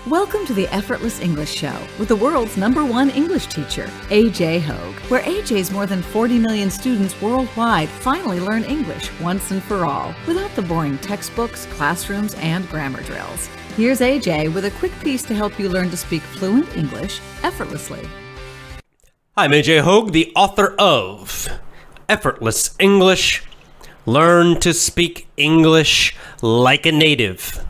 Welcome to the Effortless English Show with the world's #1 English teacher, AJ Hoge, where AJ's more than 40 million students worldwide finally learn English once and for all, without the boring textbooks, classrooms, and grammar drills. Here's AJ with a quick piece to help you learn to speak fluent English effortlessly. I'm AJ Hoge, the author of Effortless English. Learn to speak English like a native.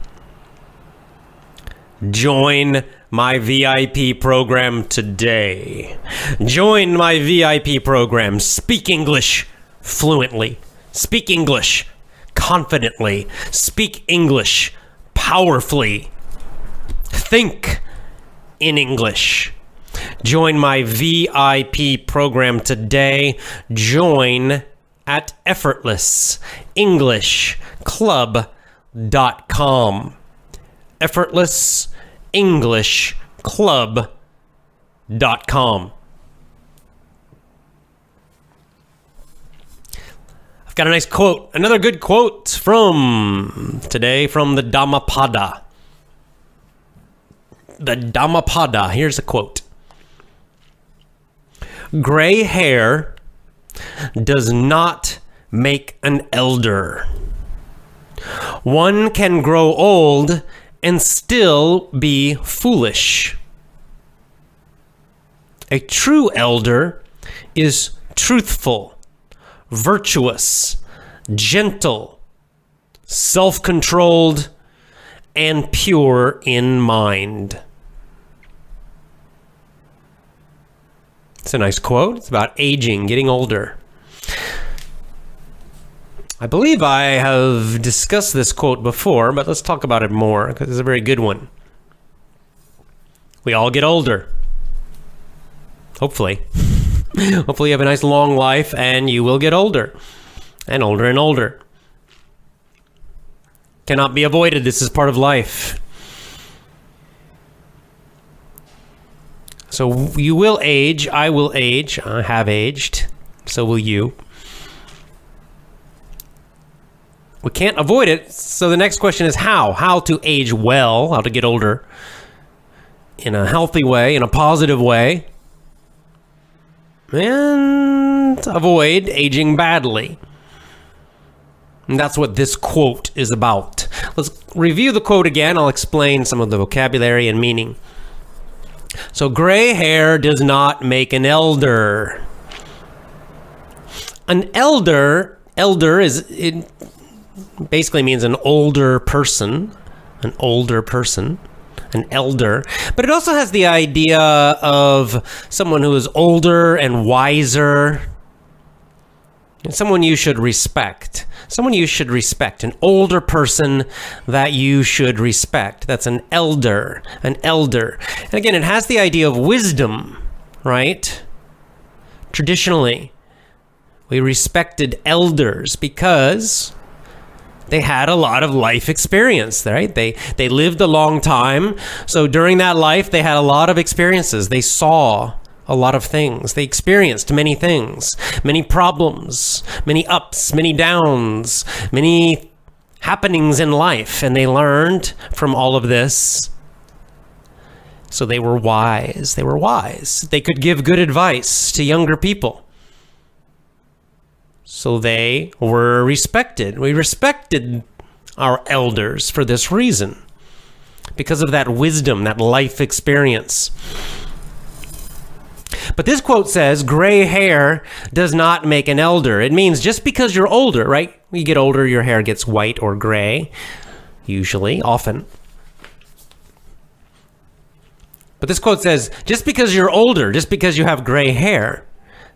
Join my VIP program today. Join my VIP program. Speak English fluently. Speak English confidently. Speak English powerfully. Think in English. Join my VIP program today. Join at effortlessenglishclub.com. effortlessenglishclub.com. I've got a nice quote, another good quote from today from the Dhammapada. The Dhammapada, here's a quote. Gray hair does not make an elder. One can grow old and still be foolish. A true elder is truthful, virtuous, gentle, self-controlled, and pure in mind. It's a nice quote. It's about aging, getting older. I believe I have discussed this quote before, but let's talk about it more because it's a very good one. We all get older. Hopefully. Hopefully you have a nice long life and you will get older and older and older. Cannot be avoided. This is part of life. So you will age. I will age. I have aged. So will you. We can't avoid it. So the next question is how? How to age well, how to get older in a healthy way, in a positive way, and avoid aging badly. And that's what this quote is about. Let's review the quote again. I'll explain some of the vocabulary and meaning. So gray hair does not make an elder. An elder is... basically means an older person, an elder. But it also has the idea of someone who is older and wiser, someone you should respect. An older person that you should respect. That's an elder. And again, it has the idea of wisdom, right? Traditionally, we respected elders because they had a lot of life experience, right? They lived a long time. So during that life, they had a lot of experiences. They saw a lot of things. They experienced many things, many problems, many ups, many downs, many happenings in life. And they learned from all of this. So they were wise. They could give good advice to younger people. So they were respected. We respected our elders for this reason, because of that wisdom, that life experience. But this quote says, gray hair does not make an elder. It means just because you're older, right? When you get older, your hair gets white or gray, usually, often. But this quote says, just because you're older, just because you have gray hair,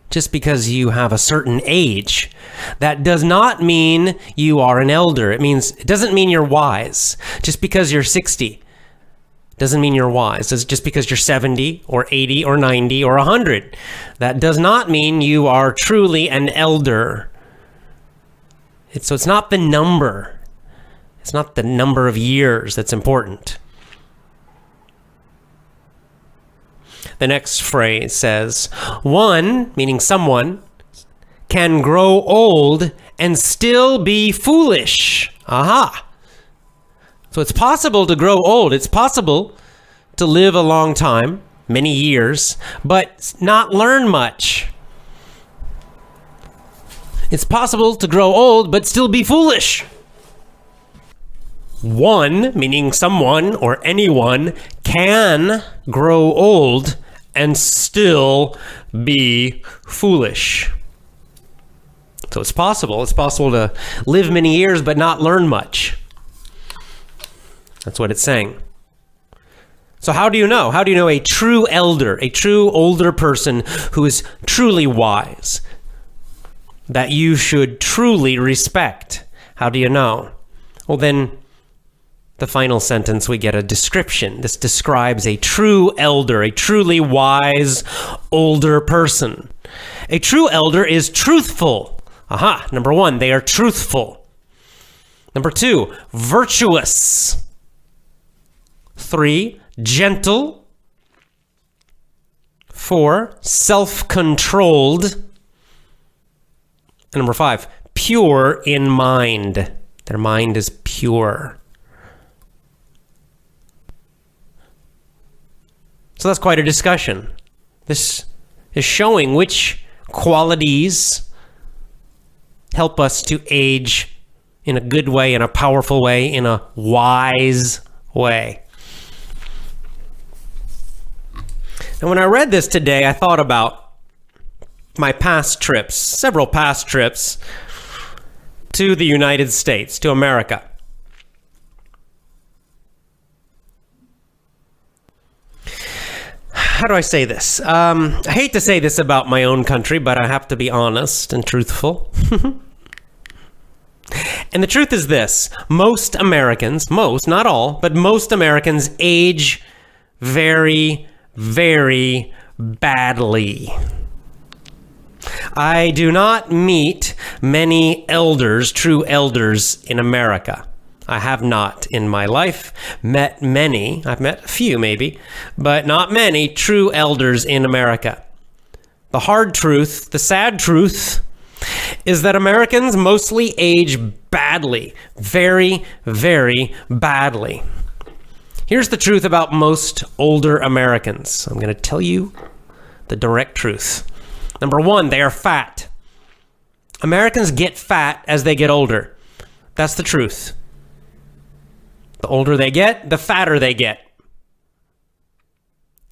just because you have a certain age, that does not mean you are an elder. It doesn't mean you're wise. Just because you're 60 doesn't mean you're wise. Just because you're 70 or 80 or 90 or 100, that does not mean you are truly an elder. So it's not the number. It's not the number of years that's important. The next phrase says, one, meaning someone, can grow old and still be foolish. Aha. So it's possible to grow old. It's possible to live a long time, many years, but not learn much. It's possible to grow old but still be foolish. One, meaning someone or anyone, can grow old and still be foolish. So it's possible. It's possible to live many years but not learn much. That's what it's saying. So how do you know? How do you know a true elder, a true older person who is truly wise, that you should truly respect? How do you know? Well, then the final sentence, we get a description. This describes a true elder, a truly wise older person. A true elder is truthful. Aha, number one, they are truthful. Number two, virtuous. 3, gentle. 4, self-controlled. And number 5, pure in mind. Their mind is pure. So that's quite a discussion. This is showing which qualities help us to age in a good way, in a powerful way, in a wise way. And when I read this today, I thought about my past trips, several past trips to the United States, to America. How do I say this? I hate to say this about my own country, but I have to be honest and truthful. And the truth is this: most Americans, not all, but most Americans age very, very badly. I do not meet many elders, true elders in America. I have not in my life met many. I've met a few maybe, but not many true elders in America. The hard truth, the sad truth, is that Americans mostly age badly, very, very badly. Here's the truth about most older Americans. I'm going to tell you the direct truth. Number one, they are fat. Americans get fat as they get older. That's the truth. The older they get, the fatter they get.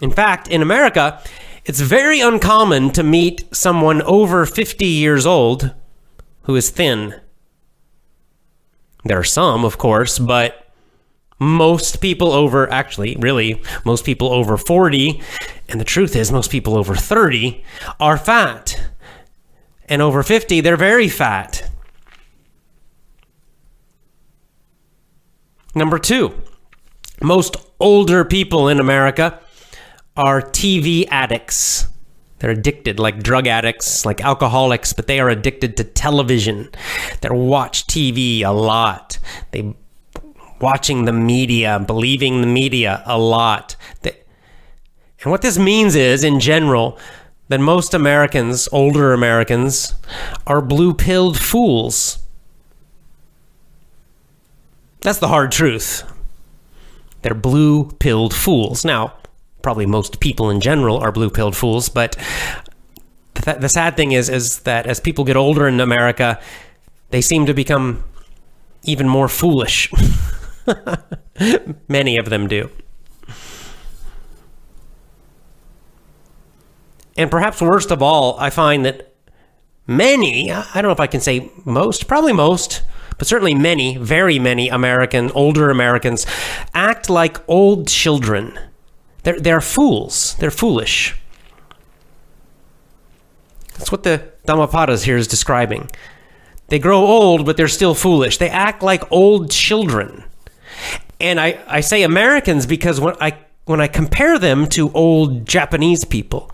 In fact, in America, it's very uncommon to meet someone over 50 years old who is thin. There are some, of course, but most people over 40, and the truth is most people over 30 are fat. And over 50, they're very fat. Number two, most older people in America are TV addicts. They're addicted, like drug addicts, like alcoholics, but they are addicted to television. They watch TV a lot. They watching the media, believing the media a lot. And what this means is, in general, that most Americans, older Americans, are blue-pilled fools. That's the hard truth. They're blue-pilled fools. Now, probably most people in general are blue-pilled fools, but the sad thing is that as people get older in America, they seem to become even more foolish. Many of them do. And perhaps worst of all, I find that many, I don't know if I can say most, probably most, but certainly many, very many older Americans act like old children. They're fools. They're foolish. That's what the Dhammapada here is describing. They grow old, but they're still foolish. They act like old children. And I say Americans because when I compare them to old Japanese people,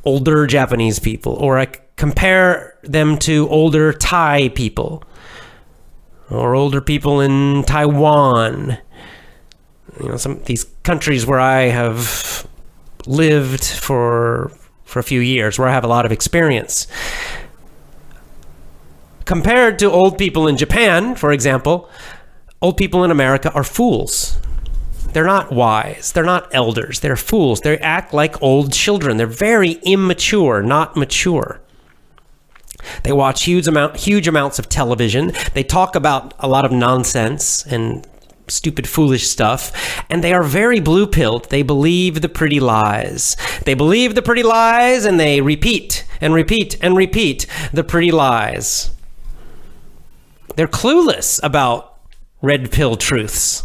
older Japanese people, or I compare them to older Thai people, or older people in Taiwan, some of these countries where I have lived for a few years, where I have a lot of experience. Compared to old people in Japan, for example, old people in America are fools. They're not wise. They're not elders. They're fools. They act like old children. They're very immature, not mature. They watch huge amounts of television. They talk about a lot of nonsense and stupid, foolish stuff. And they are very blue-pilled. They believe the pretty lies. They believe the pretty lies, and they repeat and repeat and repeat the pretty lies. They're clueless about red pill truths.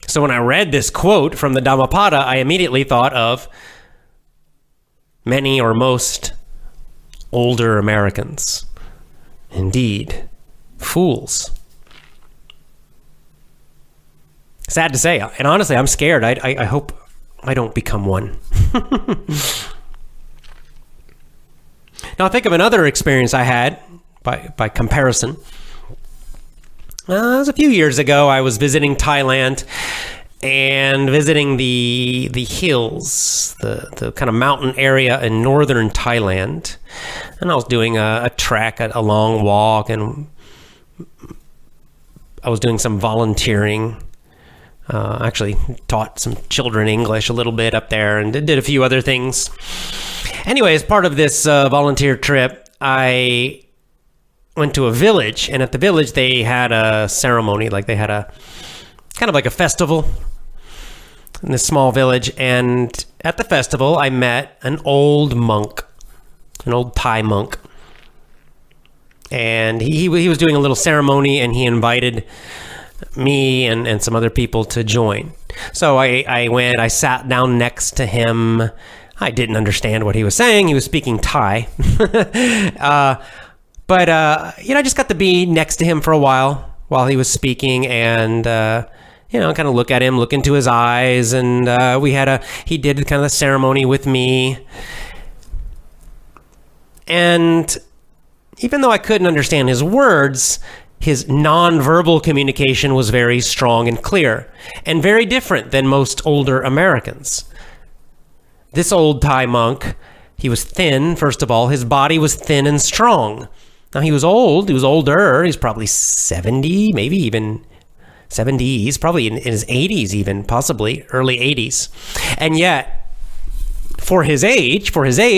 So when I read this quote from the Dhammapada, I immediately thought of many or most older Americans. Indeed, fools. Sad to say, and honestly, I'm scared. I hope I don't become one. Now, think of another experience I had by comparison. It was a few years ago. I was visiting Thailand and visiting the hills, the kind of mountain area in northern Thailand. And I was doing a trek, a long walk, and I was doing some volunteering. Actually taught some children English a little bit up there and did a few other things. Anyway, as part of this volunteer trip, I went to a village, and at the village they had a ceremony, like they had a kind of like a festival in this small village. And at the festival I met an old monk, an old Thai monk, and he was doing a little ceremony, and he invited me and some other people to join. So I went, I sat down next to him. I didn't understand what he was saying. He was speaking Thai. But I just got to be next to him for a while he was speaking, and kind of look at him, look into his eyes, and he did kind of the ceremony with me. And even though I couldn't understand his words, his nonverbal communication was very strong and clear, and very different than most older Americans. This old Thai monk, he was thin, first of all. His body was thin and strong. Now, he was old. He was older. He's probably 70, maybe even 70s, probably in his 80s even, possibly early 80s. And yet, for his age,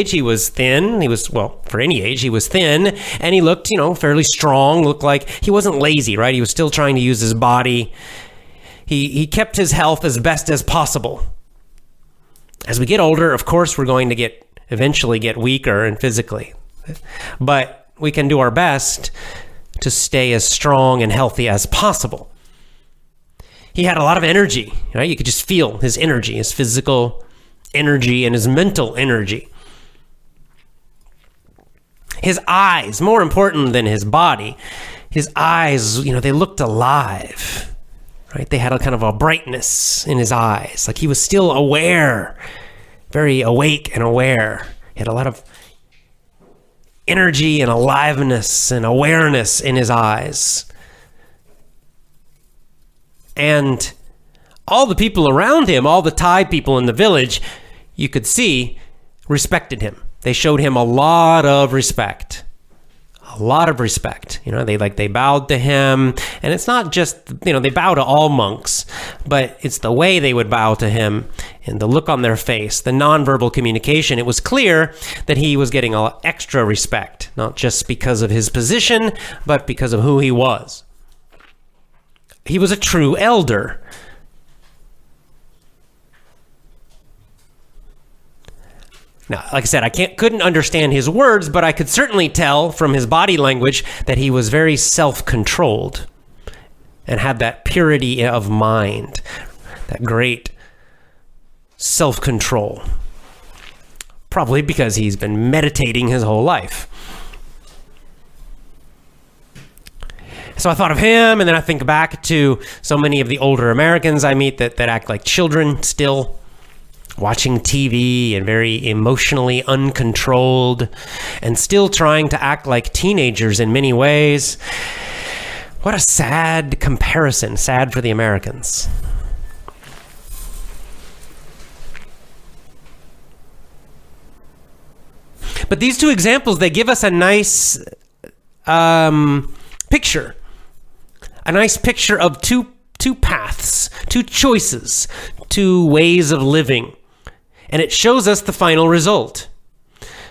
he was thin. For any age, he was thin. And he looked, fairly strong, looked like he wasn't lazy, right? He was still trying to use his body. He kept his health as best as possible. As we get older, of course, we're going to eventually get weaker and physically. But we can do our best to stay as strong and healthy as possible. He had a lot of energy, right? You could just feel his energy, his physical energy and his mental energy. His eyes, more important than his body, his eyes, they looked alive, right? They had a kind of a brightness in his eyes, like he was still aware, very awake and aware. He had a lot of energy and aliveness and awareness in his eyes. And all the people around him, all the Thai people in the village, you could see, respected him. They showed him a lot of respect. A lot of respect. They bowed to him. And it's not just, they bow to all monks, but it's the way they would bow to him and the look on their face, the nonverbal communication. It was clear that he was getting extra respect, not just because of his position, but because of who he was. He was a true elder. Now, like I said, I couldn't understand his words, but I could certainly tell from his body language that he was very self-controlled and had that purity of mind, that great self-control. Probably because he's been meditating his whole life. So I thought of him, and then I think back to so many of the older Americans I meet that act like children still, watching TV and very emotionally uncontrolled and still trying to act like teenagers in many ways. What a sad comparison, sad for the Americans. But these two examples, they give us a nice picture. A nice picture of two paths, two choices, two ways of living. And it shows us the final result.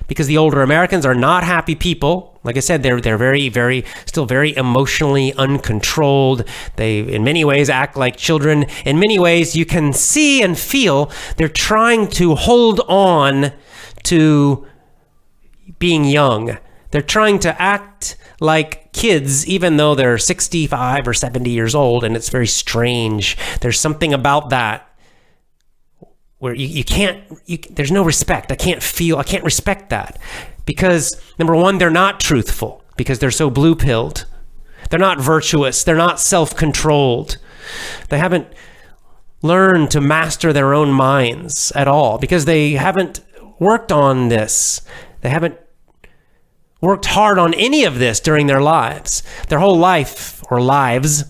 Because the older Americans are not happy people. Like I said, they're still very emotionally uncontrolled. They, in many ways, act like children. In many ways, you can see and feel they're trying to hold on to being young. They're trying to act like kids, even though they're 65 or 70 years old, and it's very strange. There's something about that where you can't, there's no respect. I can't respect that. Because, number one, they're not truthful because they're so blue-pilled. They're not virtuous. They're not self-controlled. They haven't learned to master their own minds at all because they haven't worked on this. They haven't worked hard on any of this during their lives. Their whole life or lives,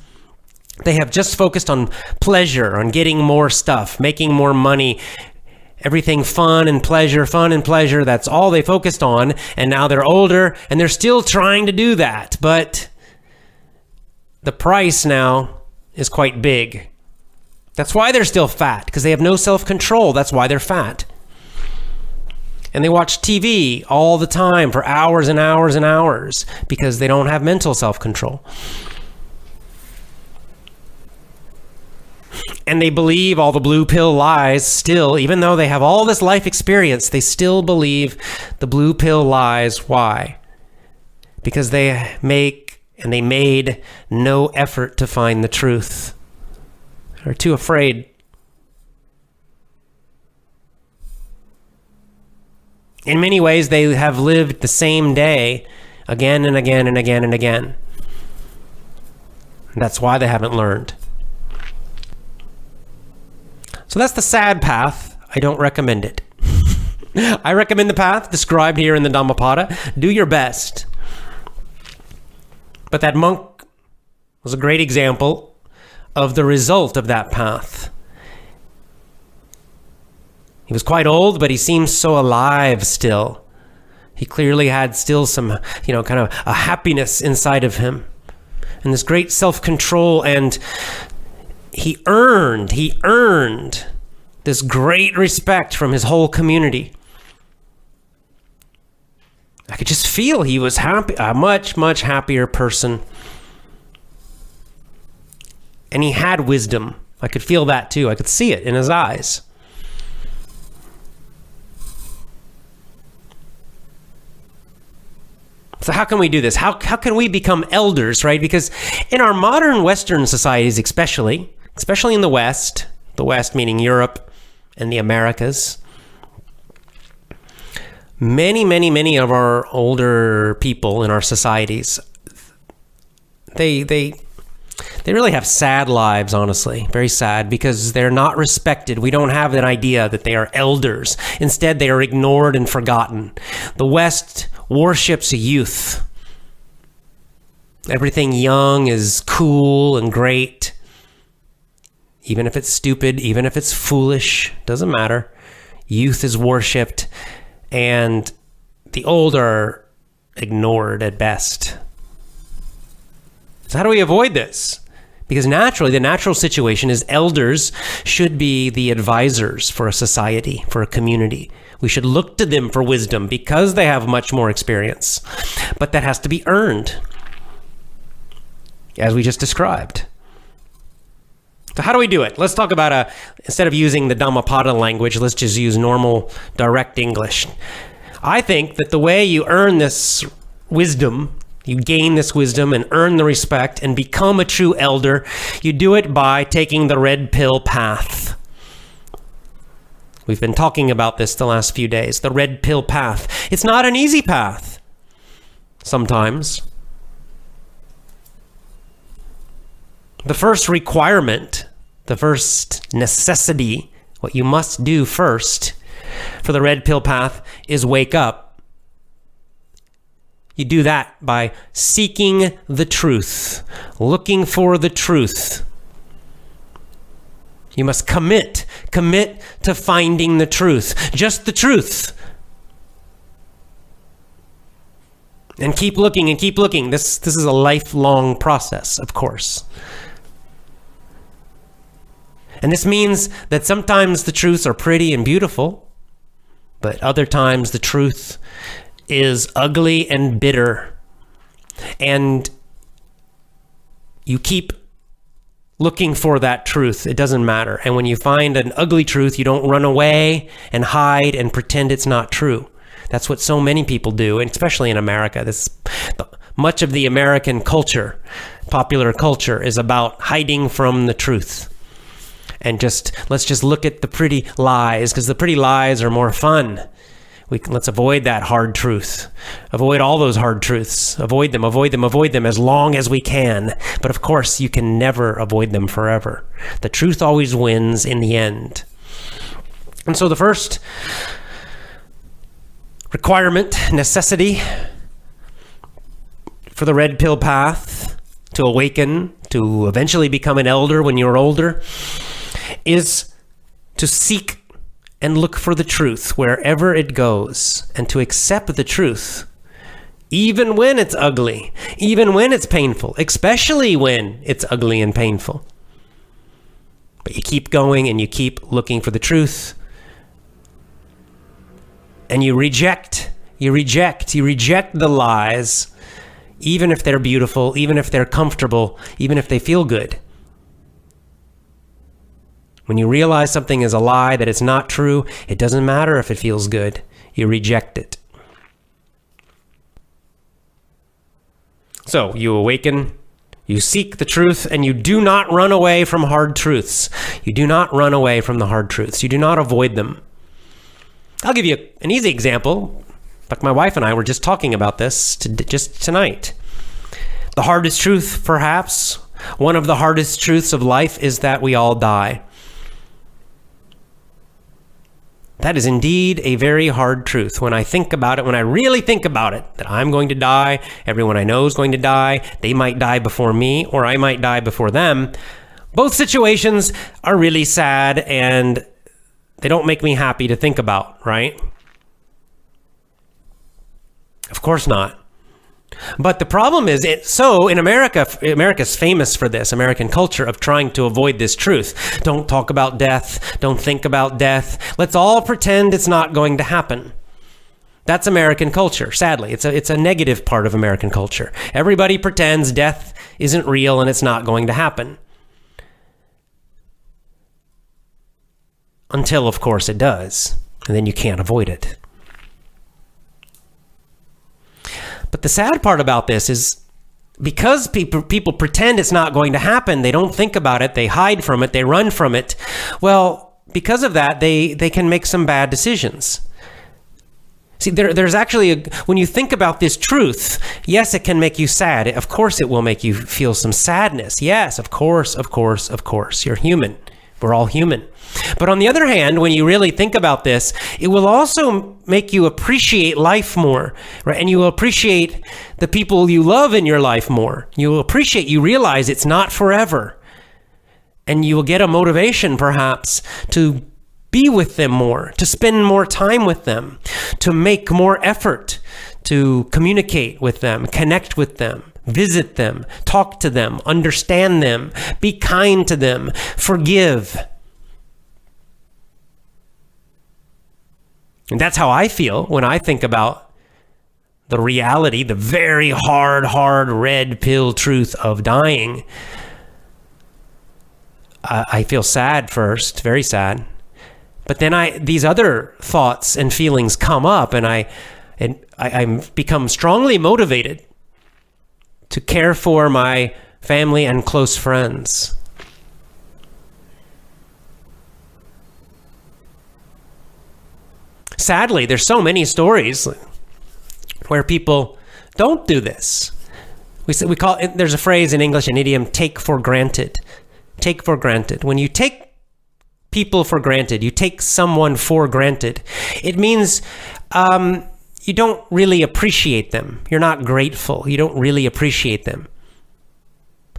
they have just focused on pleasure, on getting more stuff, making more money, everything fun and pleasure. That's all they focused on. And now they're older and they're still trying to do that. But the price now is quite big. That's why they're still fat, because they have no self-control. That's why they're fat. And they watch TV all the time for hours and hours and hours because they don't have mental self-control. And they believe all the blue pill lies still, even though they have all this life experience, they still believe the blue pill lies. Why? Because they made no effort to find the truth. They're too afraid. In many ways, they have lived the same day again and again and again and again. That's why they haven't learned. So that's the sad path. I don't recommend it. I recommend the path described here in the Dhammapada. Do your best. But that monk was a great example of the result of that path. He was quite old, but he seems so alive still. He clearly had still some, kind of a happiness inside of him. And this great self-control, and he earned this great respect from his whole community. I could just feel he was happy, a much, much happier person. And he had wisdom. I could feel that too. I could see it in his eyes. So how can we do this? How can we become elders, right? Because in our modern Western societies, especially in the West meaning Europe and the Americas, many of our older people in our societies, they really have sad lives, honestly, very sad, because they're not respected. We don't have that idea that they are elders. Instead, they are ignored and forgotten. The West worships youth. Everything young is cool and great. Even if it's stupid, even if it's foolish, doesn't matter. Youth is worshipped, and the old are ignored at best. So how do we avoid this? Because naturally, the natural situation is elders should be the advisors for a society, for a community. We should look to them for wisdom because they have much more experience. But that has to be earned, as we just described. So how do we do it? Let's talk about instead of using the Dhammapada language, let's just use normal, direct English. I think that the way you earn this wisdom, you gain this wisdom and earn the respect and become a true elder, you do it by taking the red pill path. We've been talking about this the last few days, the red pill path. It's not an easy path, sometimes. The first requirement, the first necessity, what you must do first for the red pill path is wake up. You do that by seeking the truth, looking for the truth. You must commit to finding the truth, just the truth. And keep looking and keep looking. This is a lifelong process, of course. And this means that sometimes the truths are pretty and beautiful, but other times the truth is ugly and bitter. And you keep looking for that truth. It doesn't matter. And when you find an ugly truth, you don't run away and hide and pretend it's not true. That's what so many people do, and especially in America. Much of the American culture, popular culture, is about hiding from the truth. And let's just look at the pretty lies, because the pretty lies are more fun. Let's avoid that hard truth. Avoid all those hard truths. Avoid them as long as we can. But of course, you can never avoid them forever. The truth always wins in the end. And so the first requirement, necessity for the red pill path to awaken, to eventually become an elder when you're older, is to seek and look for the truth wherever it goes, and to accept the truth, even when it's ugly, even when it's painful, especially when it's ugly and painful. But you keep going and you keep looking for the truth. And you reject the lies, even if they're beautiful, even if they're comfortable, even if they feel good. When you realize something is a lie, that it's not true, it doesn't matter if it feels good. You reject it. So you awaken, you seek the truth, and you do not run away from hard truths. You do not run away from the hard truths. You do not avoid them. I'll give you an easy example. Like my wife and I were just talking about this just tonight. The hardest truth, perhaps, one of the hardest truths of life is that we all die. That is indeed a very hard truth. When I think about it, when I really think about it, that I'm going to die, everyone I know is going to die, they might die before me, or I might die before them. Both situations are really sad, and they don't make me happy to think about, right? Of course not. But the problem is, in America's famous for this, American culture of trying to avoid this truth. Don't talk about death. Don't think about death. Let's all pretend it's not going to happen. That's American culture, sadly. It's a negative part of American culture. Everybody pretends death isn't real and it's not going to happen. Until, of course, it does. And then you can't avoid it. But the sad part about this is because people pretend it's not going to happen, they don't think about it, they hide from it, they run from it. Well, because of that, they can make some bad decisions. See, there's actually, when you think about this truth, yes, it can make you sad. Of course, it will make you feel some sadness. Yes, of course. You're human. We're all human. But on the other hand, when you really think about this, it will also make you appreciate life more, right? And you will appreciate the people you love in your life more. You realize it's not forever. And you will get a motivation, perhaps, to be with them more, to spend more time with them, to make more effort to communicate with them, connect with them, visit them, talk to them, understand them, be kind to them, forgive. And that's how I feel when I think about the reality, the very hard red pill truth of dying. I feel sad first, very sad. But then these other thoughts and feelings come up, and I become strongly motivated to care for my family and close friends. Sadly, there's so many stories where people don't do this. We call it, there's a phrase in English, an idiom, take for granted. Take for granted. When you take people for granted, you take someone for granted, it means you don't really appreciate them. You're not grateful. You don't really appreciate them.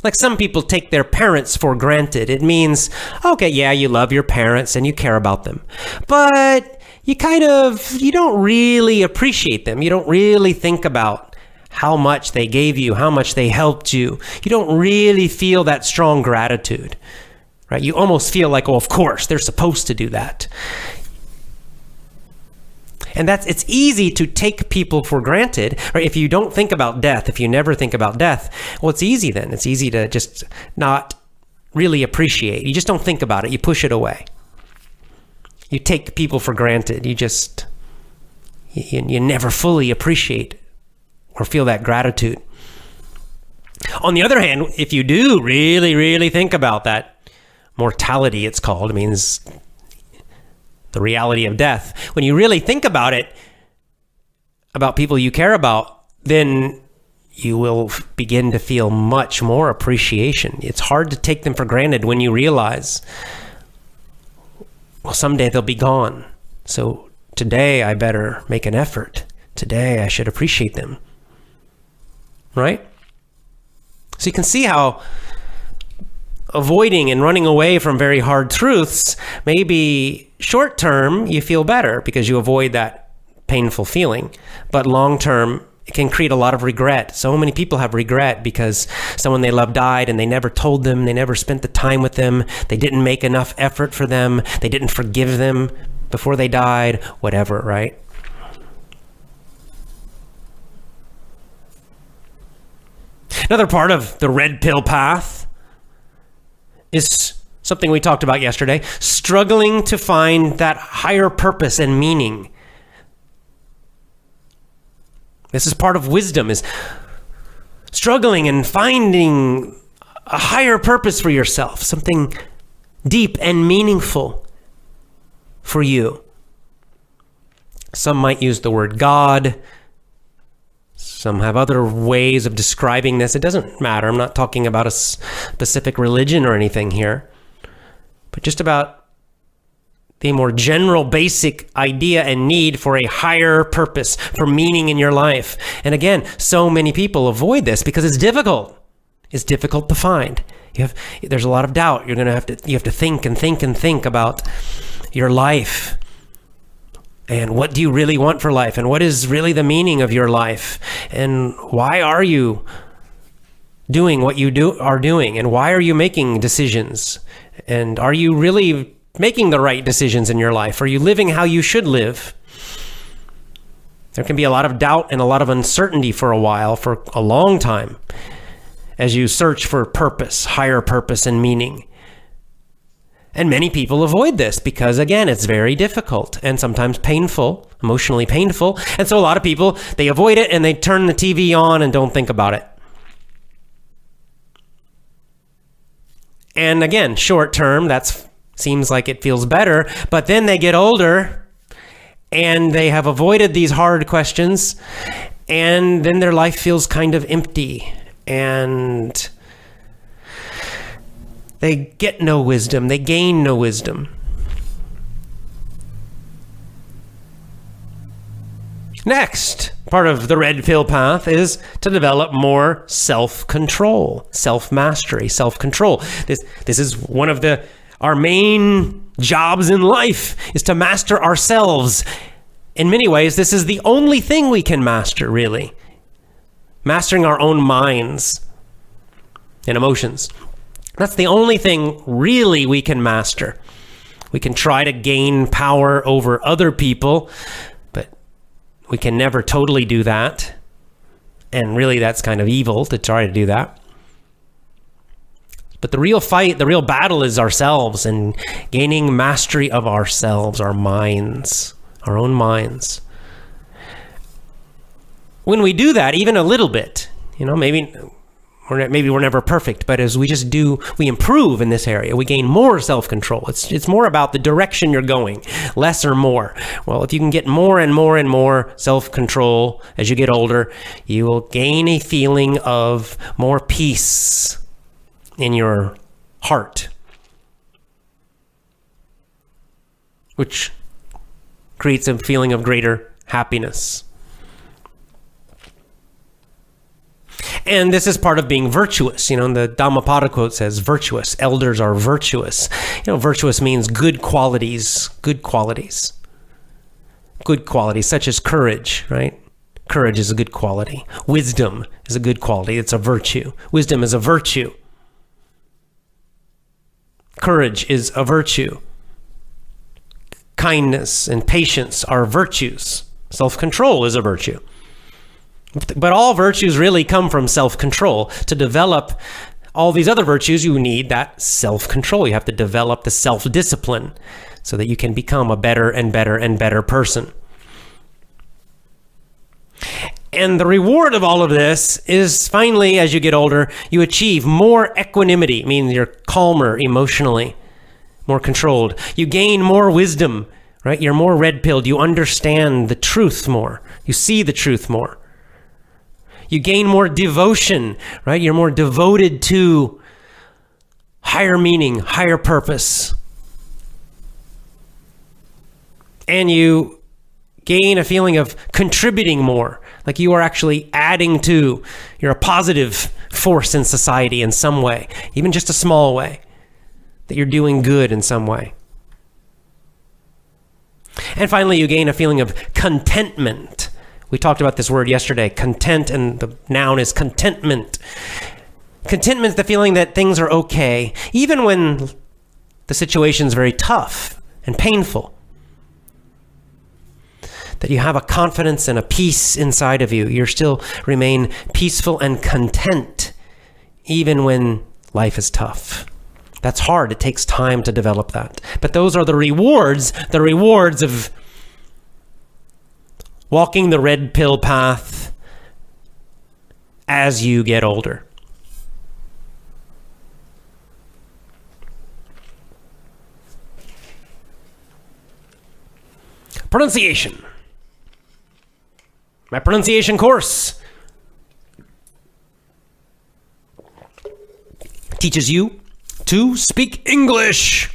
Like some people take their parents for granted. It means, okay, yeah, you love your parents and you care about them, but you don't really appreciate them. You don't really think about how much they gave you, how much they helped you, you don't really feel that strong gratitude, right? You almost feel like, oh, of course, they're supposed to do that. And it's easy to take people for granted, right? If you don't think about death, if you never think about death, well, it's easy then. It's easy to just not really appreciate. You just don't think about it. You push it away. You take people for granted. You never fully appreciate or feel that gratitude. On the other hand, if you do really, really think about that mortality, it's called, it means the reality of death. When you really think about it, about people you care about, then you will begin to feel much more appreciation. It's hard to take them for granted when you realize, well, someday they'll be gone. So today I better make an effort. Today I should appreciate them. Right? So you can see how avoiding and running away from very hard truths, maybe short term you feel better because you avoid that painful feeling, but long term it can create a lot of regret. So many people have regret because someone they love died and they never told them, they never spent the time with them, they didn't make enough effort for them, they didn't forgive them before they died, whatever, right? Another part of the red pill path is something we talked about yesterday, struggling to find that higher purpose and meaning. This is part of wisdom, is struggling and finding a higher purpose for yourself, something deep and meaningful for you. Some might use the word God. Some have other ways of describing this. It doesn't matter. I'm not talking about a specific religion or anything here, but just about the more general, basic idea and need for a higher purpose, for meaning in your life. And again, so many people avoid this because it's difficult. It's difficult to find. There's a lot of doubt. You have to think and think and think about your life. And what do you really want for life? And what is really the meaning of your life? And why are you doing what you are doing? And why are you making decisions? And are you really making the right decisions in your life? Are you living how you should live? There can be a lot of doubt and a lot of uncertainty for a while, for a long time, as you search for purpose, higher purpose and meaning. And many people avoid this because, again, it's very difficult and sometimes painful, emotionally painful. And so a lot of people, they avoid it and they turn the TV on and don't think about it. And again, short term, that seems like it feels better. But then they get older and they have avoided these hard questions. And then their life feels kind of empty. And they get no wisdom. They gain no wisdom. Next part of the red pill path is to develop more self-control, self-mastery, self-control. This is one of our main jobs in life, is to master ourselves. In many ways, this is the only thing we can master, really. Mastering our own minds and emotions. That's the only thing really we can master. We can try to gain power over other people, but we can never totally do that. And really, that's kind of evil to try to do that. But the real fight, the real battle is ourselves and gaining mastery of ourselves, our minds, our own minds. When we do that, even a little bit, maybe we're never perfect, but as we just do, we improve in this area. We gain more self-control. It's more about the direction you're going, less or more. Well, if you can get more and more and more self-control as you get older, you will gain a feeling of more peace in your heart, which creates a feeling of greater happiness. And this is part of being virtuous. The Dhammapada quote says, virtuous, elders are virtuous. Virtuous means good qualities such as courage, right? Courage is a good quality. Wisdom is a good quality. It's a virtue. Wisdom is a virtue. Courage is a virtue. Kindness and patience are virtues. Self-control is a virtue. But all virtues really come from self-control. To develop all these other virtues, you need that self-control. You have to develop the self-discipline so that you can become a better and better and better person. And the reward of all of this is finally, as you get older, you achieve more equanimity, meaning you're calmer emotionally, more controlled. You gain more wisdom, right? You're more red-pilled. You understand the truth more. You see the truth more. You gain more devotion, right? You're more devoted to higher meaning, higher purpose. And you gain a feeling of contributing more, like you are actually adding to. You're a positive force in society in some way, even just a small way, that you're doing good in some way. And finally, you gain a feeling of contentment. We talked about this word yesterday, content, and the noun is contentment. Contentment is the feeling that things are okay, even when the situation is very tough and painful. That you have a confidence and a peace inside of you. You still remain peaceful and content, even when life is tough. That's hard. It takes time to develop that. But those are the rewards of walking the red pill path as you get older. Pronunciation. My pronunciation course teaches you to speak English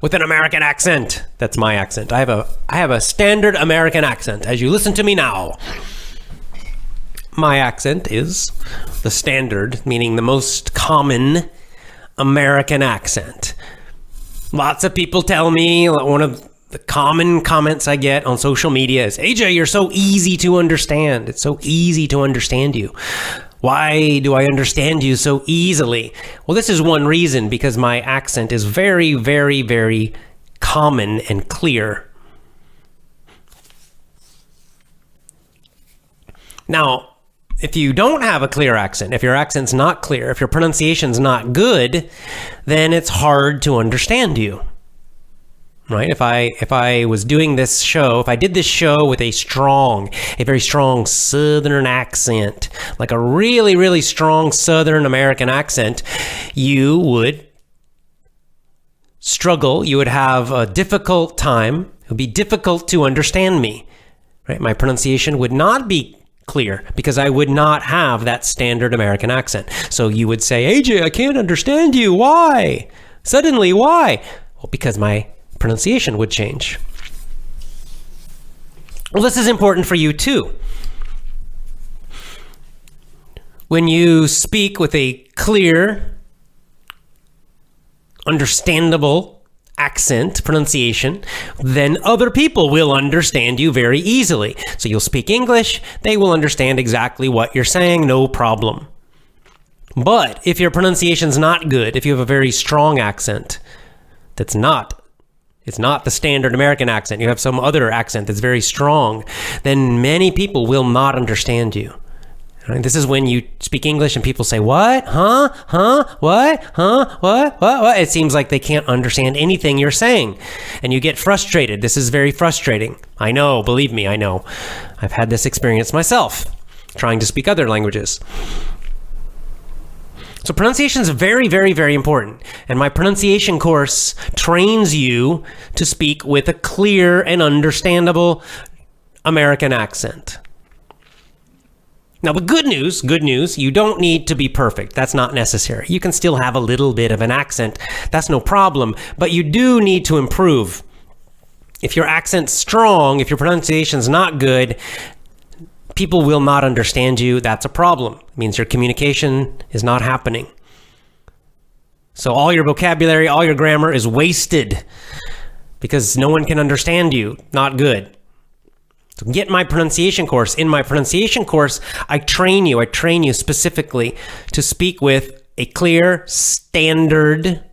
with an American accent. That's my accent. I have a standard American accent. As you listen to me now, my accent is the standard, meaning the most common American accent. Lots of people tell me, one of the common comments I get on social media is, AJ, you're so easy to understand. It's so easy to understand you. Why do I understand you so easily? Well, this is one reason, because my accent is very, very, very common and clear. Now, if you don't have a clear accent, if your accent's not clear, if your pronunciation's not good, then it's hard to understand you. Right? If I was doing this show, if I did this show with a very strong Southern accent, like a really, really strong Southern American accent, you would struggle. You would have a difficult time. It would be difficult to understand me. Right? My pronunciation would not be clear because I would not have that standard American accent. So you would say, AJ, I can't understand you. Why? Suddenly, why? Well, because my pronunciation would change. Well, this is important for you too. When you speak with a clear, understandable accent, pronunciation, then other people will understand you very easily. So you'll speak English, they will understand exactly what you're saying, no problem. But if your pronunciation's not good, if you have a very strong accent it's not the standard American accent, you have some other accent that's very strong, then many people will not understand you. Right? This is when you speak English and people say, what? Huh? What? Huh? What? It seems like they can't understand anything you're saying. And you get frustrated. This is very frustrating. I know, believe me, I know. I've had this experience myself, trying to speak other languages. So pronunciation is very, very, very important. And my pronunciation course trains you to speak with a clear and understandable American accent. Now, the good news, you don't need to be perfect. That's not necessary. You can still have a little bit of an accent. That's no problem. But you do need to improve. If your accent's strong, if your pronunciation's not good, people will not understand you. That's a problem. It means your communication is not happening. So all your vocabulary, all your grammar is wasted because no one can understand you. Not good. So get my pronunciation course. In my pronunciation course, I train you specifically to speak with a clear, standard,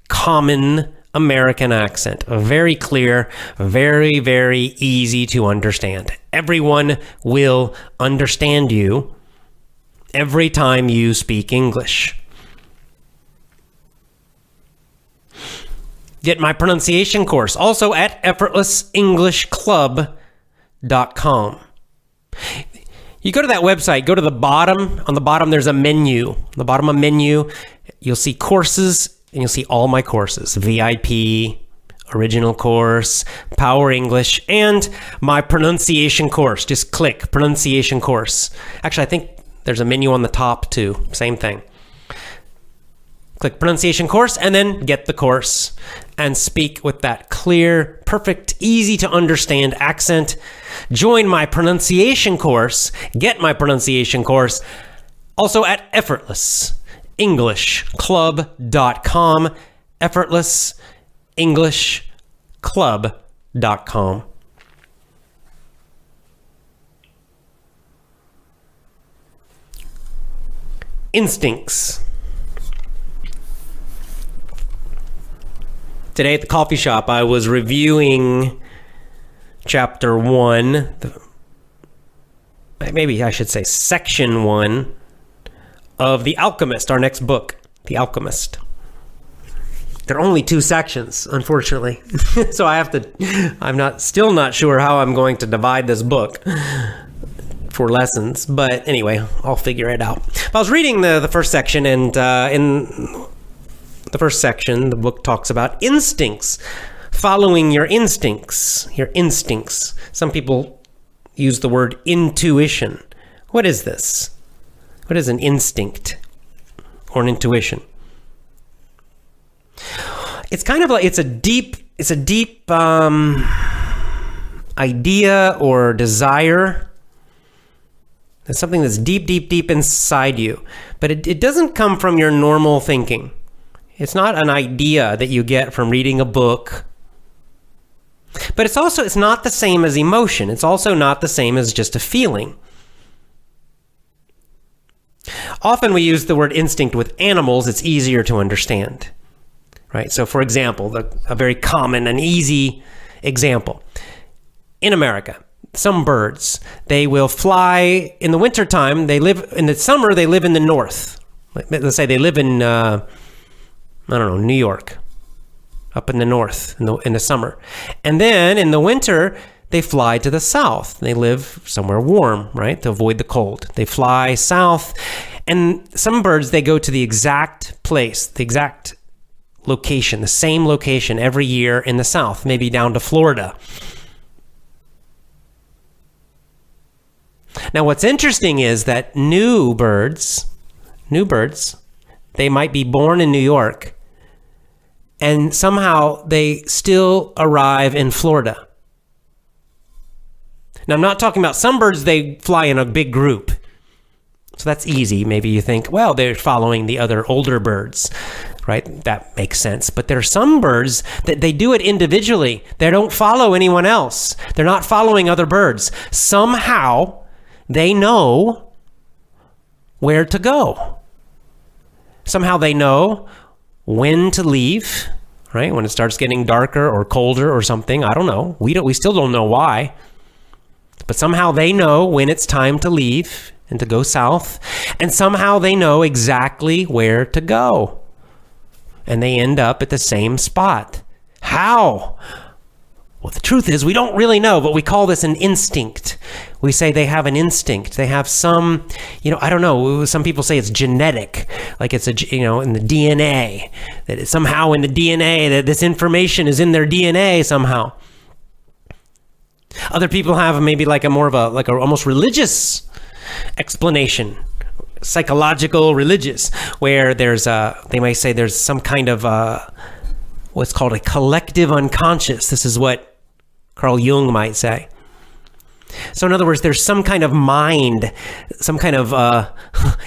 common American accent. A very clear, very, very easy to understand. Everyone will understand you every time you speak English. Get my pronunciation course also at effortlessenglishclub.com. You go to that website, go to the bottom. On the bottom, there's a menu. On the bottom of menu, you'll see courses, and you'll see all my courses: VIP, original course, Power English, and my pronunciation course. Just click pronunciation course. Actually, I think there's a menu on the top too. Same thing. Click pronunciation course and then get the course and speak with that clear, perfect, easy to understand accent. Join my pronunciation course. Get my pronunciation course also at effortlessenglishclub.com. effortlessenglishclub.com. Instincts. Today at the coffee shop, I was reviewing chapter 1, maybe I should say section 1 of The Alchemist, our next book, The Alchemist. There are only 2 sections, unfortunately. So I'm still not sure how I'm going to divide this book for lessons, but anyway, I'll figure it out. I was reading the first section, and in the first section, the book talks about instincts, following your instincts. Some people use the word intuition. What is this? What is an instinct or an intuition? It's kind of like it's a deep idea or desire. It's something that's deep inside you, but it doesn't come from your normal thinking. It's not an idea that you get from reading a book. But it's not the same as emotion. It's also not the same as just a feeling. Often we use the word instinct with animals. It's easier to understand, right? So for example, a very common and easy example. In America, some birds, they will fly in the wintertime. In the summer, they live in the north. Let's say they live in New York, up in the north in the summer. And then in the winter, they fly to the south. They live somewhere warm, right, to avoid the cold. They fly south. And some birds, they go to the exact place, the exact location, the same location every year in the south, maybe down to Florida. Now, what's interesting is that new birds, they might be born in New York, and somehow they still arrive in Florida. Now, I'm not talking about some birds, they fly in a big group. So that's easy. Maybe you think, well, they're following the other older birds, right? That makes sense. But there are some birds that they do it individually. They don't follow anyone else. They're not following other birds. Somehow they know where to go. Somehow they know when to leave, right? When it starts getting darker or colder or something. I don't know. We still don't know why. But somehow they know when it's time to leave and to go south. And somehow they know exactly where to go. And they end up at the same spot. How? Well, the truth is we don't really know, but we call this an instinct. We say they have an instinct. They have some, I don't know. Some people say it's genetic, like it's in the DNA, that it's somehow in the DNA, that this information is in their DNA somehow. Other people have maybe like a almost religious explanation, psychological religious, where they might say there's some kind of what's called a collective unconscious. This is what Carl Jung might say. So in other words, there's some kind of mind, some kind of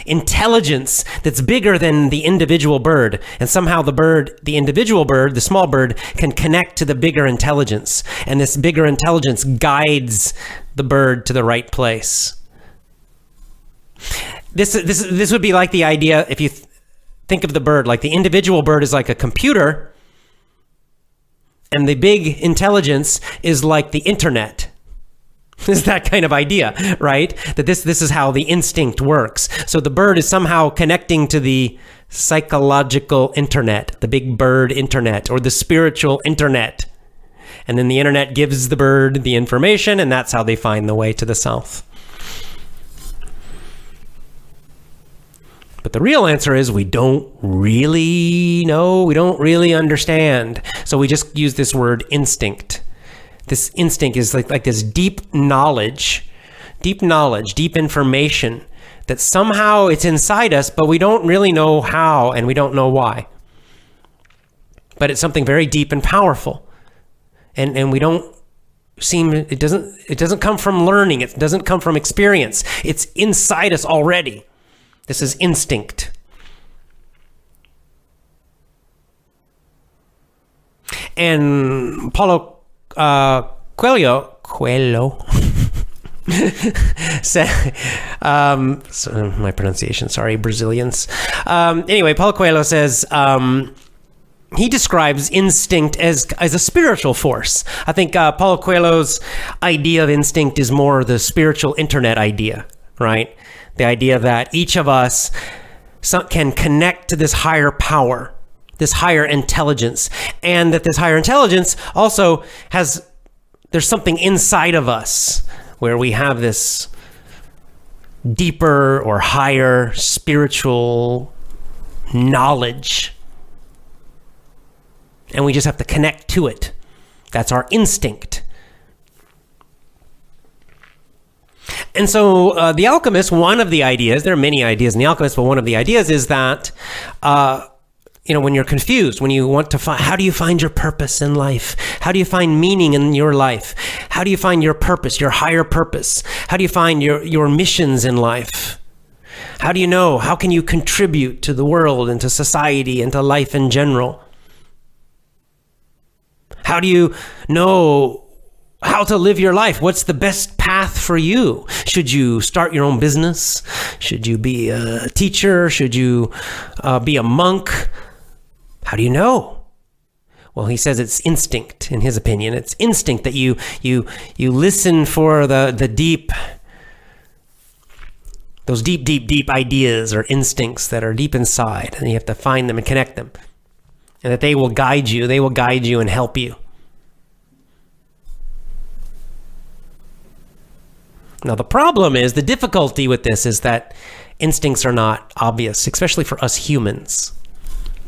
intelligence that's bigger than the individual bird. And somehow the individual bird, the small bird, can connect to the bigger intelligence. And this bigger intelligence guides the bird to the right place. This would be like the idea, if you think of the bird, like the individual bird is like a computer, and the big intelligence is like the internet. Is that kind of idea, right? That this is how the instinct works. So the bird is somehow connecting to the psychological internet, the big bird internet, or the spiritual internet. And then the internet gives the bird the information, and that's how they find the way to the south. But the real answer is we don't really know, we don't really understand. So we just use this word instinct. This instinct is like this deep knowledge, deep information that somehow it's inside us, but we don't really know how and we don't know why. But it's something very deep and powerful. And we don't it doesn't come from learning. It doesn't come from experience. It's inside us already. This is instinct. And Paulo Coelho said, so my pronunciation, sorry, Brazilians. Anyway, Paulo Coelho says, he describes instinct as a spiritual force. I think Paulo Coelho's idea of instinct is more the spiritual internet idea, right? The idea that each of us can connect to this higher power, this higher intelligence, and that this higher intelligence also there's something inside of us where we have this deeper or higher spiritual knowledge, and we just have to connect to it. That's our instinct. And so The Alchemist, one of the ideas, there are many ideas in The Alchemist, but one of the ideas is that when you're confused, when you want to find, how do you find your purpose in life? How do you find meaning in your life? How do you find your purpose, your higher purpose? How do you find your missions in life? How do you know? How can you contribute to the world and to society and to life in general? How do you know how to live your life? What's the best path for you? Should you start your own business? Should you be a teacher? Should you be a monk? How do you know? Well, he says it's instinct, in his opinion. It's instinct that you listen for the deep, those deep ideas or instincts that are deep inside, and you have to find them and connect them. And that they will guide you. They will guide you and help you. Now, the problem is, the difficulty with this is that instincts are not obvious, especially for us humans.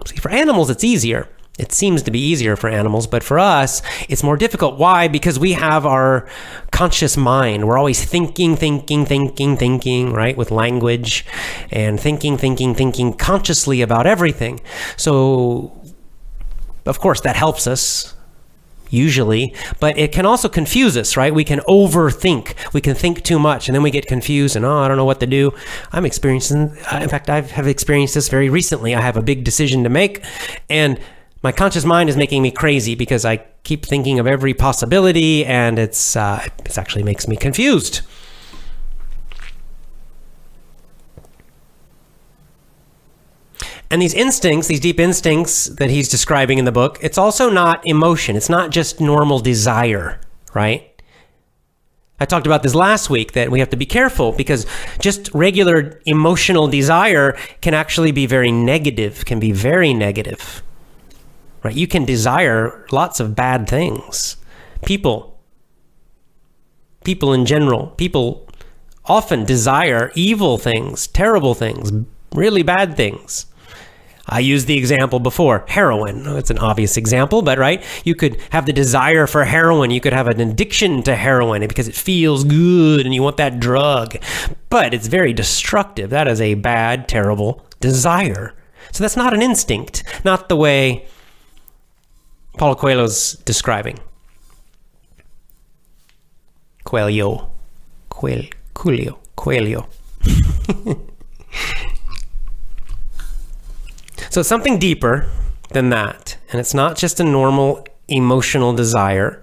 See, for animals, it's easier. It seems to be easier for animals, but for us, it's more difficult. Why? Because we have our conscious mind. We're always thinking, right? With language and thinking consciously about everything. So, of course, that helps us. Usually, but it can also confuse us, right? We can overthink. We can think too much, and then we get confused, and I don't know what to do. In fact, I have experienced this very recently. I have a big decision to make, and my conscious mind is making me crazy because I keep thinking of every possibility, and it actually makes me confused. And these instincts, these deep instincts that he's describing in the book, it's also not emotion. It's not just normal desire, right? I talked about this last week, that we have to be careful because just regular emotional desire can actually be very negative, right? You can desire lots of bad things. People in general, people often desire evil things, terrible things, really bad things. I used the example before, heroin. It's an obvious example, but right? You could have the desire for heroin. You could have an addiction to heroin because it feels good and you want that drug. But it's very destructive. That is a bad, terrible desire. So that's not an instinct, not the way Paulo Coelho's describing. Coelho. Coelho. So it's something deeper than that. And it's not just a normal emotional desire.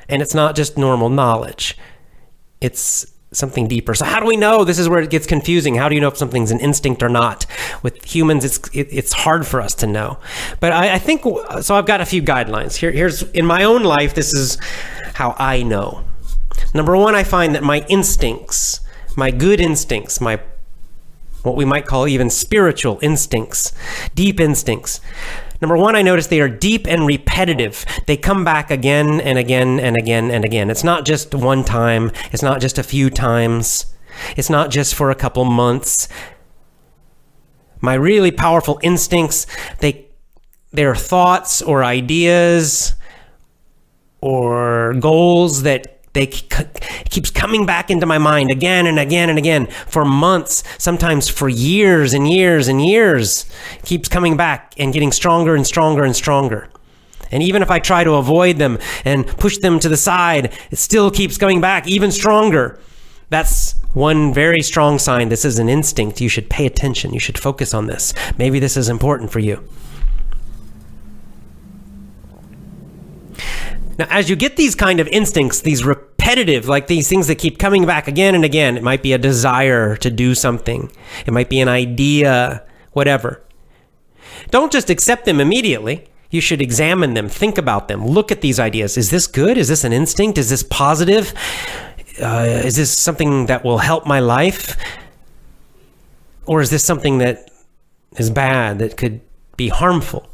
And it's not just normal knowledge. It's something deeper. So how do we know? This is where it gets confusing. How do you know if something's an instinct or not? With humans, it's hard for us to know. But I think, so I've got a few guidelines. Here's, in my own life, this is how I know. Number one, I find that my instincts, my good instincts, my what we might call even spiritual instincts, deep instincts. Number one, I notice they are deep and repetitive. They come back again and again and again and again. It's not just one time. It's not just a few times. It's not just for a couple months. My really powerful instincts, they're thoughts or ideas or goals that keeps coming back into my mind again and again and again for months, sometimes for years and years and years. It keeps coming back and getting stronger and stronger and stronger. And even if I try to avoid them and push them to the side, it still keeps coming back even stronger. That's one very strong sign this is an instinct. You should pay attention. You should focus on this. Maybe this is important for you. Now, as you get these kind of instincts, these repetitive, like these things that keep coming back again and again, it might be a desire to do something. It might be an idea, whatever. Don't just accept them immediately. You should examine them, think about them, look at these ideas. Is this good? Is this an instinct? Is this positive? Is this something that will help my life? Or is this something that is bad, that could be harmful?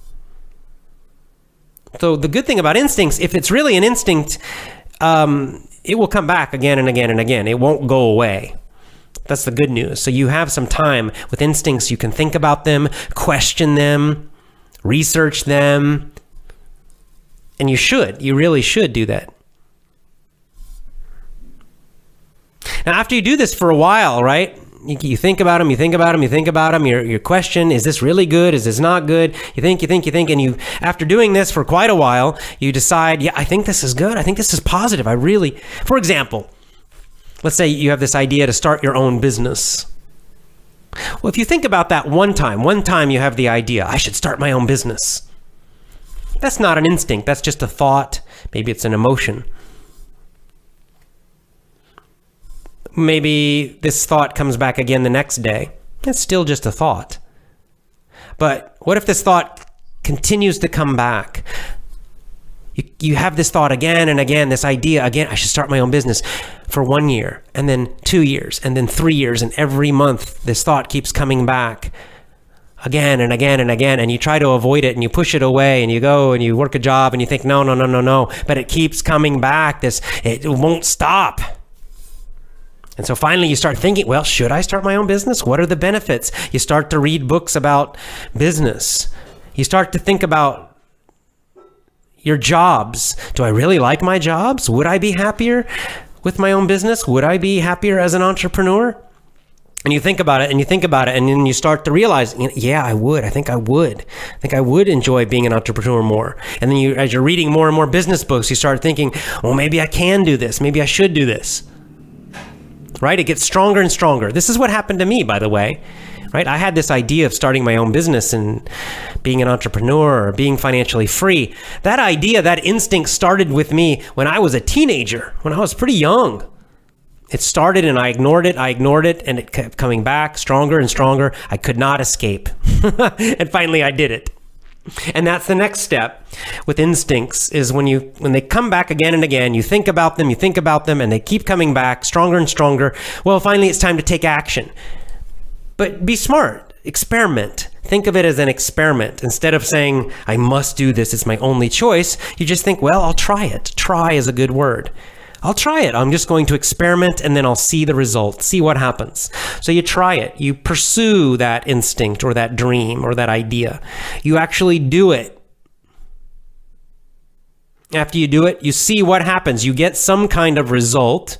So the good thing about instincts, if it's really an instinct, it will come back again and again and again. It won't go away. That's the good news. So you have some time with instincts. You can think about them, question them, research them. And you really should do that. Now, after you do this for a while, right? You think about them, you question, is this really good? Is this not good? You think, and after doing this for quite a while, you decide, yeah, I think this is good. I think this is positive. For example, let's say you have this idea to start your own business. Well, if you think about that one time you have the idea, I should start my own business. That's not an instinct. That's just a thought. Maybe it's an emotion. Maybe this thought comes back again the next day. It's still just a thought. But what if this thought continues to come back? You have this thought again and again, this idea again, I should start my own business for 1 year, and then 2 years, and then 3 years, and every month this thought keeps coming back again and again and again, and you try to avoid it and you push it away and you go and you work a job and you think, no, but it keeps coming back. It won't stop. And so finally you start thinking, well, should I start my own business? What are the benefits? You start to read books about business. You start to think about your jobs. Do I really like my jobs? Would I be happier with my own business? Would I be happier as an entrepreneur? And you think about it and then you start to realize, yeah, I would. I think I would enjoy being an entrepreneur more. And then as you're reading more and more business books, you start thinking, well, maybe I can do this. Maybe I should do this. Right? It gets stronger and stronger. This is what happened to me, by the way. Right? I had this idea of starting my own business and being an entrepreneur or being financially free. That idea, that instinct started with me when I was a teenager, when I was pretty young. It started and I ignored it, and it kept coming back stronger and stronger. I could not escape. And finally I did it. And that's the next step with instincts, is when they come back again and again, you think about them, and they keep coming back stronger and stronger. Well, finally it's time to take action. But be smart, experiment. Think of it as an experiment. Instead of saying, I must do this, it's my only choice, you just think, well, I'll try it. Try is a good word. I'll try it. I'm just going to experiment and then I'll see the results, see what happens. So you try it. You pursue that instinct or that dream or that idea. You actually do it. After you do it, you see what happens. You get some kind of result.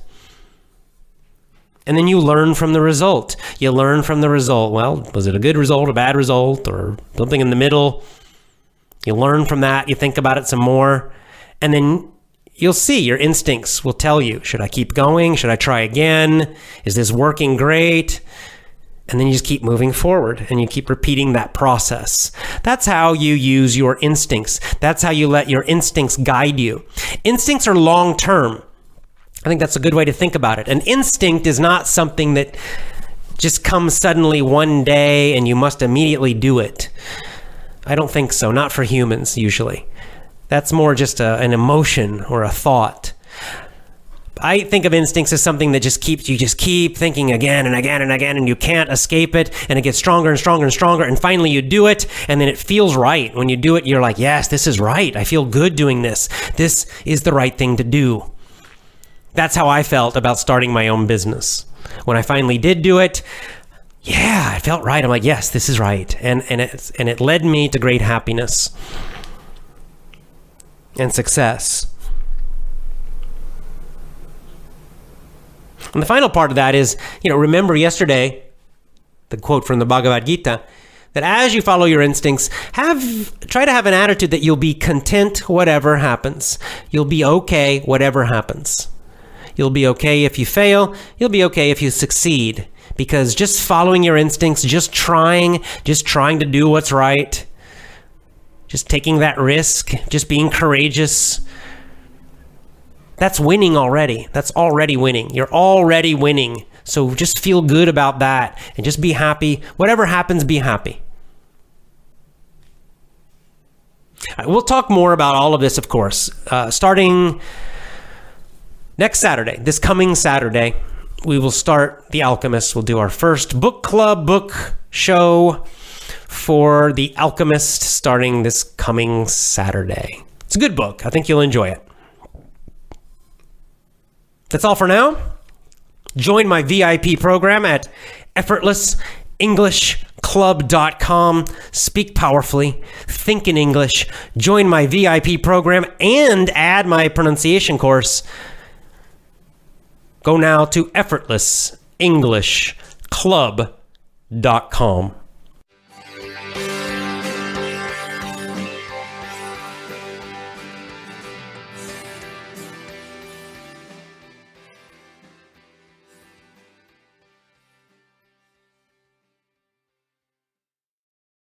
And then you learn from the result. Well, was it a good result, a bad result, or something in the middle? You learn from that. You think about it some more. And then you'll see your instincts will tell you, should I keep going? Should I try again? Is this working great? And then you just keep moving forward and you keep repeating that process. That's how you use your instincts. That's how you let your instincts guide you. Instincts are long-term. I think that's a good way to think about it. An instinct is not something that just comes suddenly one day and you must immediately do it. I don't think so. Not for humans, usually. That's more just an emotion or a thought. I think of instincts as something that you just keep thinking again and again and again, and you can't escape it, and it gets stronger and stronger and stronger, and finally you do it, and then it feels right. When you do it, you're like, yes, this is right. I feel good doing this. This is the right thing to do. That's how I felt about starting my own business. When I finally did do it, yeah, it felt right. I'm like, yes, this is right. And it led me to great happiness and success. And the final part of that is, remember yesterday, the quote from the Bhagavad Gita, that as you follow your instincts, try to have an attitude that you'll be content whatever happens. You'll be okay whatever happens. You'll be okay if you fail. You'll be okay if you succeed. Because just following your instincts, just trying to do what's right, just taking that risk, just being courageous, that's winning already. That's already winning. You're already winning. So just feel good about that and just be happy. Whatever happens, be happy. We'll talk more about all of this, of course, starting next Saturday. This coming Saturday, we will start The Alchemist. We'll do our first book club, book show for The Alchemist starting this coming Saturday. It's a good book. I think you'll enjoy it. That's all for now. Join my VIP program at effortlessenglishclub.com. Speak powerfully, think in English, join my VIP program, and add my pronunciation course. Go now to effortlessenglishclub.com.